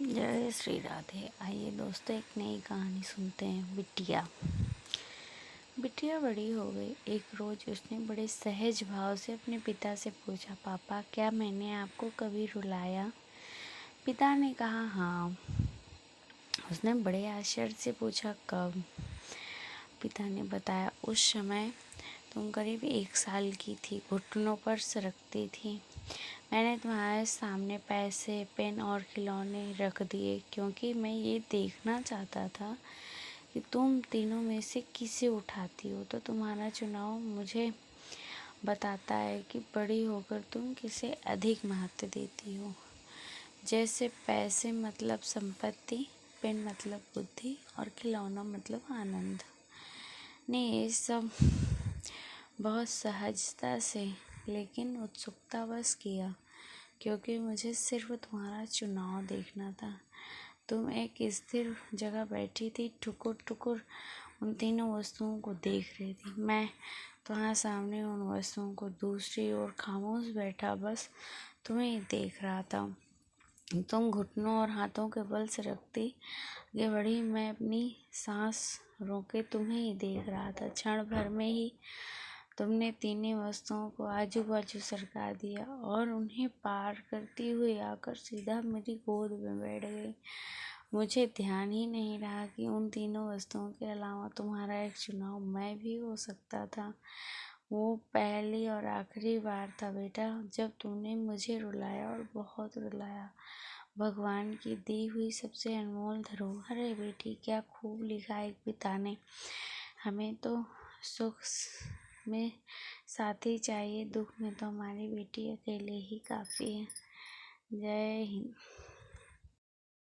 जय श्री राधे। आइए दोस्तों, एक नई कहानी सुनते हैं। बिटिया बड़ी हो गई। एक रोज उसने बड़े सहज भाव से अपने पिता से पूछा, पापा क्या मैंने आपको कभी रुलाया? पिता ने कहा हाँ। उसने बड़े आश्चर्य से पूछा, कब? पिता ने बताया, उस समय तुम करीब 1 साल की थी, घुटनों पर सरकती थी। मैंने तुम्हारे सामने पैसे, पेन और खिलौने रख दिए क्योंकि मैं ये देखना चाहता था कि तुम तीनों में से किसे उठाती हो। तो तुम्हारा चुनाव मुझे बताता है कि बड़ी होकर तुम किसे अधिक महत्व देती हो। जैसे पैसे मतलब संपत्ति, पेन मतलब बुद्धि और खिलौना मतलब आनंद। ने ये सब बहुत सहजता से लेकिन उत्सुकतावश किया, क्योंकि मुझे सिर्फ तुम्हारा चुनाव देखना था। तुम एक स्थिर जगह बैठी थी, ठुकुर ठुकुर उन तीनों वस्तुओं को देख रही थी। मैं तुम्हारे सामने उन वस्तुओं को दूसरी ओर खामोश बैठा बस तुम्हें ही देख रहा था। तुम घुटनों और हाथों के बल से रखती आगे बढ़ी, मैं अपनी सांस रोके तुम्हें ही देख रहा था। क्षण भर में ही तुमने तीनों वस्तुओं को आजू बाजू सरका दिया और उन्हें पार करती हुई आकर सीधा मेरी गोद में बैठ गई। मुझे ध्यान ही नहीं रहा कि उन तीनों वस्तुओं के अलावा तुम्हारा एक चुनाव मैं भी हो सकता था। वो पहली और आखिरी बार था बेटा जब तुमने मुझे रुलाया, और बहुत रुलाया। भगवान की दी हुई सबसे अनमोल धरोहर है बेटी। क्या खूब लिखा है पिता ने। हमें तो सुख में साथी चाहिए, दुख में तो हमारी बेटी अकेले ही काफ़ी है। जय हिंद।